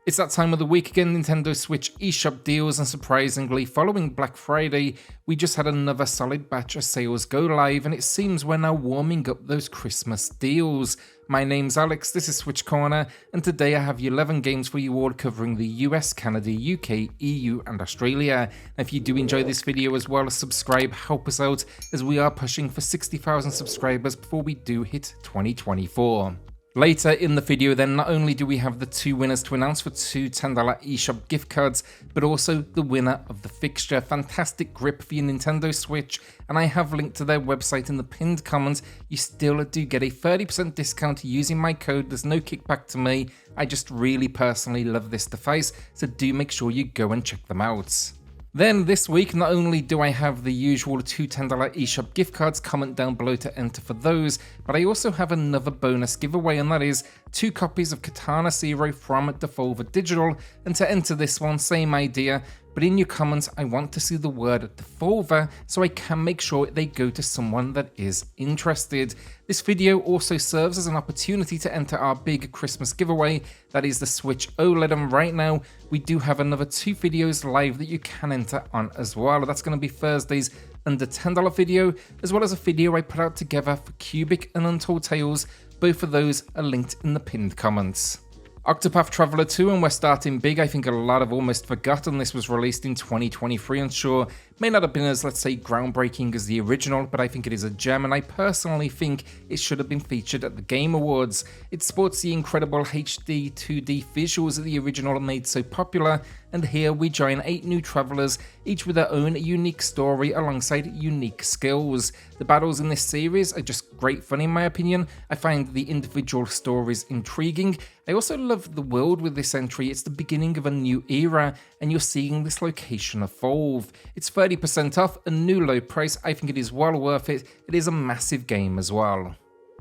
It's that time of the week again, Nintendo Switch eShop deals, and surprisingly, following Black Friday, we just had another solid batch of sales go live, and it seems we're now warming up those Christmas deals. My name's Alex, this is SwitchCorner, and today I have 11 games for you all covering the US, Canada, UK, EU, and Australia. And if you do enjoy this video as well, subscribe, help us out, as we are pushing for 60,000 subscribers before we do hit 2024. Later in the video then, not only do we have the two winners to announce for two $10 eShop gift cards, but also the winner of the fixture, fantastic grip for your Nintendo Switch, and I have linked to their website in the pinned comment. You still do get a 30% discount using my code. There's no kickback to me, I just really personally love this device, so do make sure you go and check them out. Then this week, not only do I have the usual two $10 eShop gift cards, comment down below to enter for those, but I also have another bonus giveaway, and that is 2 copies of Katana Zero from Devolver Digital. And to enter this one, same idea, but in your comments I want to see the word Devolver so I can make sure they go to someone that is interested. This video also serves as an opportunity to enter our big Christmas giveaway, that is the Switch OLED, and right now we do have another 2 videos live that you can enter on as well. That's going to be Thursday's under $10 video, as well as a video I put out together for Cubic and Untold Tales. Both of those are linked in the pinned comments. Octopath Traveler 2, and we're starting big. I think a lot have almost forgotten this was released in 2023, and sure, may not have been as, let's say, groundbreaking as the original, but I think it is a gem, and I personally think it should have been featured at the Game Awards. It sports the incredible HD 2D visuals that the original made so popular, and here we join 8 new travelers, each with their own unique story alongside unique skills. The battles in this series are just great fun in my opinion. I find the individual stories intriguing. I also love the world with this entry. It's the beginning of a new era, and you're seeing this location evolve. It's 30% off, a new low price. I think it is well worth it. It is a massive game as well.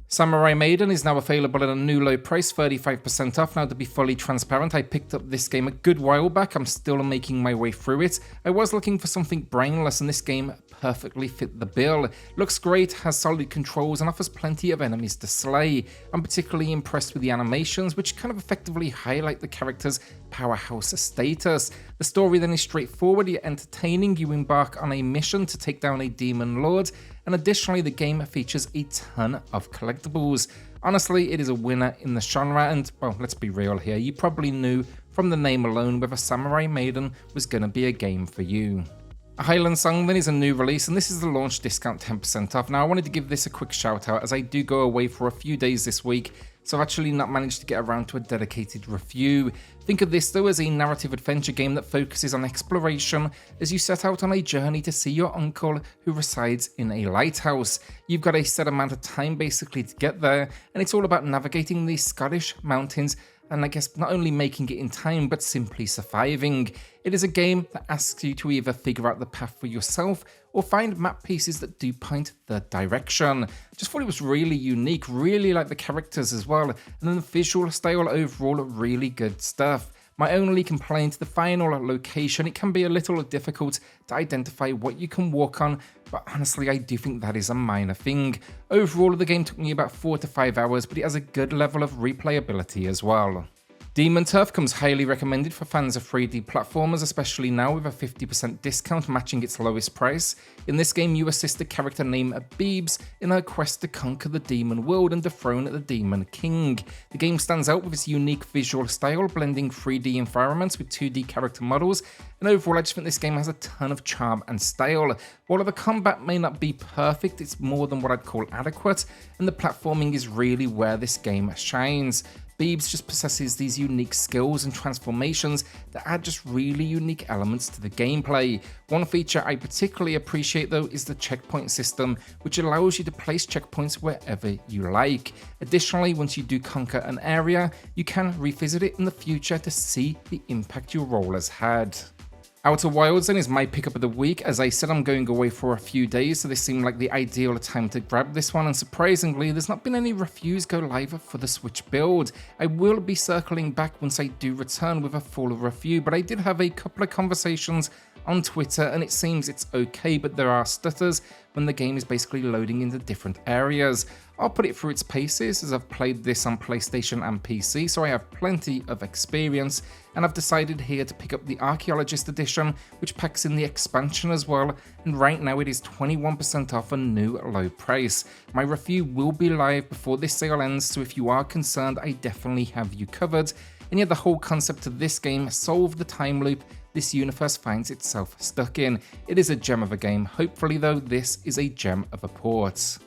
Samurai Maiden is now available at a new low price, 35% off. Now, to be fully transparent, I picked up this game a good while back. I'm still making my way through it. I was looking for something brainless, and this game perfectly fit the bill. Looks great, has solid controls, and offers plenty of enemies to slay. I'm particularly impressed with the animations, which kind of effectively highlight the character's powerhouse status. The story then is straightforward yet entertaining. You embark on a mission to take down a demon lord, and additionally the game features a ton of collectibles. Honestly, it is a winner in the genre, and well, let's be real here, you probably knew from the name alone whether Samurai Maiden was going to be a game for you. A Highland Song then is a new release, and this is the launch discount 10% off. Now, I wanted to give this a quick shout out as I do go away for a few days this week, so I've actually not managed to get around to a dedicated review. Think of this though as a narrative adventure game that focuses on exploration as you set out on a journey to see your uncle who resides in a lighthouse. You've got a set amount of time basically to get there, and it's all about navigating these Scottish mountains and I guess not only making it in time, but simply surviving. It is a game that asks you to either figure out the path for yourself or find map pieces that do point the direction. I just thought it was really unique, really like the characters as well, and then the visual style overall, really good stuff. My only complaint, the final location, it can be a little difficult to identify what you can walk on, but honestly I do think that is a minor thing. Overall the game took me about 4 to 5 hours, but it has a good level of replayability as well. Demon Turf comes highly recommended for fans of 3D platformers, especially now with a 50% discount matching its lowest price. In this game you assist a character named Beebs in her quest to conquer the demon world and dethrone the Demon King. The game stands out with its unique visual style, blending 3D environments with 2D character models, and overall I just think this game has a ton of charm and style. While the combat may not be perfect, it's more than what I'd call adequate, and the platforming is really where this game shines. Beebs just possesses these unique skills and transformations that add just really unique elements to the gameplay. One feature I particularly appreciate though is the checkpoint system, which allows you to place checkpoints wherever you like. Additionally, once you do conquer an area, you can revisit it in the future to see the impact your role has had. Outer Wilds then is my pickup of the week. As I said, I'm going away for a few days, so this seemed like the ideal time to grab this one, and surprisingly, there's not been any reviews go live for the Switch build. I will be circling back once I do return with a full review, but I did have a couple of conversations on Twitter, and it seems it's okay, but there are stutters when the game is basically loading into different areas. I'll put it through its paces, as I've played this on PlayStation and PC, so I have plenty of experience, and I've decided here to pick up the Archaeologist edition, which packs in the expansion as well, and right now it is 21% off a new low price. My review will be live before this sale ends, so if you are concerned, I definitely have you covered. And yet the whole concept of this game, solve the time loop this universe finds itself stuck in. It is a gem of a game. Hopefully though, this is a gem of a port.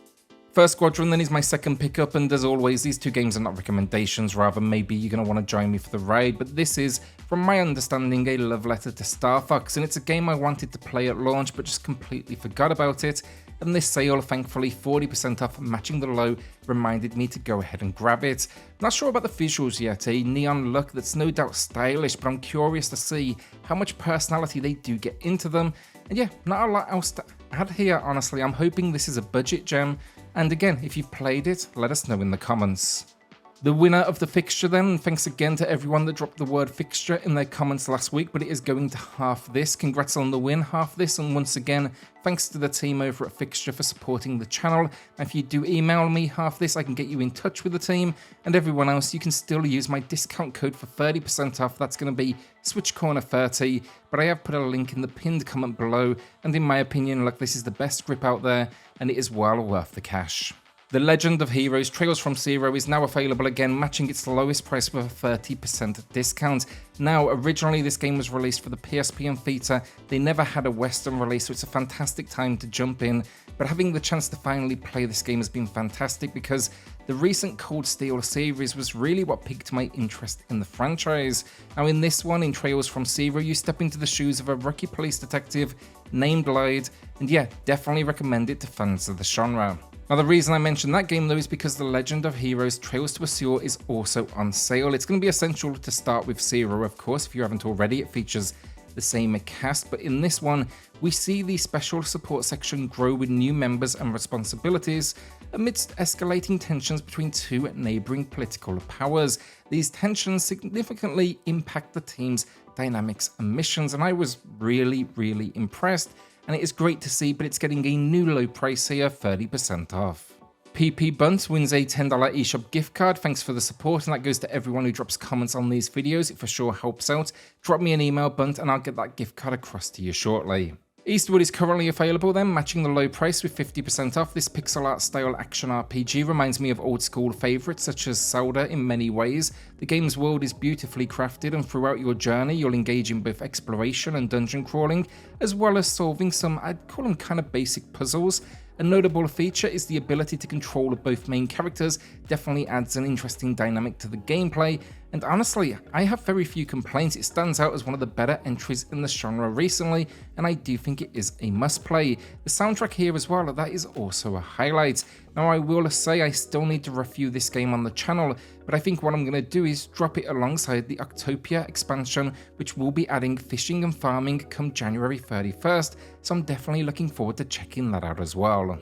First Squadron then is my second pickup, and as always, these two games are not recommendations, rather maybe you're going to want to join me for the ride, but this is, from my understanding, a love letter to Star Fox, and it's a game I wanted to play at launch but just completely forgot about it, and this sale, thankfully 40% off, matching the low, reminded me to go ahead and grab it. Not sure about the visuals yet, a neon look that's no doubt stylish, but I'm curious to see how much personality they do get into them, and yeah, not a lot else to add here, honestly. I'm hoping this is a budget gem. And again, if you've played it, let us know in the comments. The winner of the fixture then, thanks again to everyone that dropped the word fixture in their comments last week, but it is going to half this. Congrats on the win, half this, and once again, thanks to the team over at Fixture for supporting the channel. And if you do email me half this, I can get you in touch with the team, and everyone else, you can still use my discount code for 30% off. That's going to be SwitchCorner30, but I have put a link in the pinned comment below, and in my opinion, look, this is the best grip out there, and it is well worth the cash. The Legend of Heroes Trails from Zero is now available again, matching its lowest price with a 30% discount. Now, originally this game was released for the PSP and Vita. They never had a Western release, so it's a fantastic time to jump in. But having the chance to finally play this game has been fantastic, because the recent Cold Steel series was really what piqued my interest in the franchise. Now in this one, in Trails from Zero, you step into the shoes of a rookie police detective named Lloyd, and yeah, definitely recommend it to fans of the genre. Now the reason I mention that game though is because The Legend of Heroes Trails to Azure is also on sale. It's going to be essential to start with Zero, of course, if you haven't already. It features the same cast, but in this one, we see the special support section grow with new members and responsibilities amidst escalating tensions between two neighbouring political powers. These tensions significantly impact the team's dynamics and missions, and I was really impressed. And it is great to see, but it's getting a new low price here, 30% off. PP Bunt wins a $10 eShop gift card. Thanks for the support, and that goes to everyone who drops comments on these videos. It for sure helps out. Drop me an email, Bunt, and I'll get that gift card across to you shortly. Eastward is currently available then, matching the low price with 50% off. This pixel art style action RPG reminds me of old school favourites such as Zelda in many ways. The game's world is beautifully crafted, and throughout your journey you'll engage in both exploration and dungeon crawling, as well as solving some, I'd call them kind of basic puzzles. A notable feature is the ability to control both main characters. Definitely adds an interesting dynamic to the gameplay, and honestly, I have very few complaints. It stands out as one of the better entries in the genre recently, and I do think it is a must play. The soundtrack here as well, that is also a highlight. Now I will say I still need to review this game on the channel, but I think what I'm going to do is drop it alongside the Octopath expansion, which will be adding fishing and farming come January 31st, so I'm definitely looking forward to checking that out as well.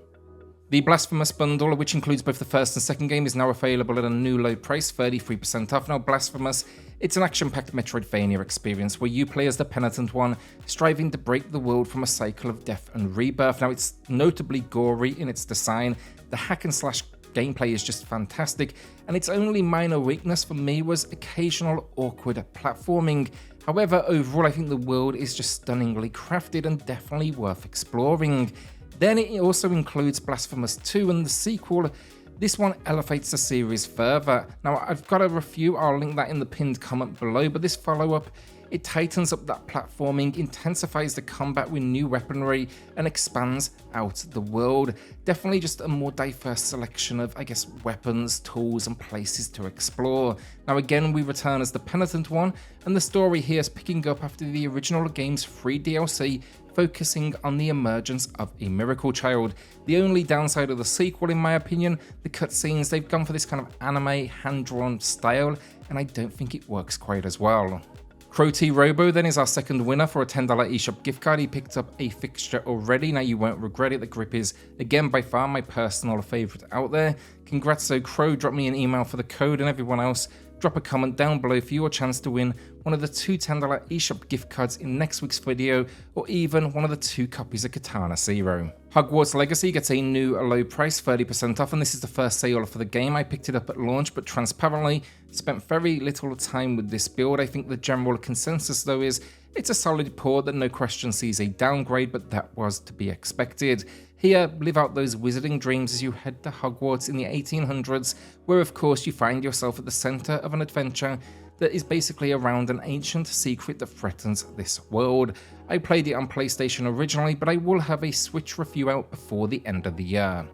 The Blasphemous Bundle, which includes both the first and second game, is now available at a new low price, 33% off. Now Blasphemous, it's an action-packed Metroidvania experience where you play as the Penitent One, striving to break the world from a cycle of death and rebirth. Now it's notably gory in its design, the hack and slash gameplay is just fantastic, and its only minor weakness for me was occasional awkward platforming. However, overall I think the world is just stunningly crafted and definitely worth exploring. Then it also includes Blasphemous 2 and the sequel. This one elevates the series further. Now I've got a review, I'll link that in the pinned comment below, but this follow-up, it tightens up that platforming, intensifies the combat with new weaponry, and expands out the world. Definitely just a more diverse selection of, I guess, weapons, tools, and places to explore. Now again, we return as the Penitent One, and the story here is picking up after the original game's free DLC, focusing on the emergence of a miracle child. The only downside of the sequel, in my opinion, the cutscenes, they've gone for this kind of anime, hand-drawn style, and I don't think it works quite as well. Crow T Robo then is our second winner for a $10 eShop gift card. He picked up a fixture already. Now you won't regret it. The grip is, again, by far my personal favourite out there. Congrats, so Crow, drop me an email for the code, and everyone else, Drop a comment down below for your chance to win one of the 2 $10 eShop gift cards in next week's video, or even one of the 2 copies of Katana Zero. Hogwarts Legacy gets a new low price, 30% off, and this is the first sale for the game. I picked it up at launch, but transparently spent very little time with this build. I think the general consensus though is it's a solid port that no question sees a downgrade, but that was to be expected. Here, live out those wizarding dreams as you head to Hogwarts in the 1800s, where of course you find yourself at the centre of an adventure that is basically around an ancient secret that threatens this world. I played it on PlayStation originally, but I will have a Switch review out before the end of the year.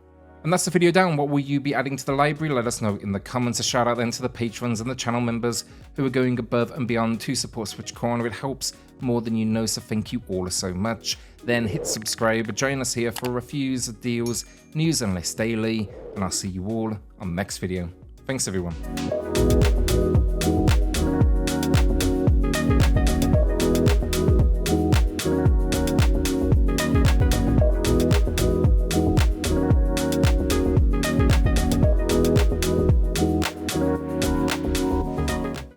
And that's the video down. What will you be adding to the library? Let us know in the comments. A shout out then to the patrons and the channel members who are going above and beyond to support SwitchCorner. It helps more than you know, so thank you all so much. Then hit subscribe, join us here for reviews, deals, news and lists daily, and I'll see you all on the next video. Thanks everyone.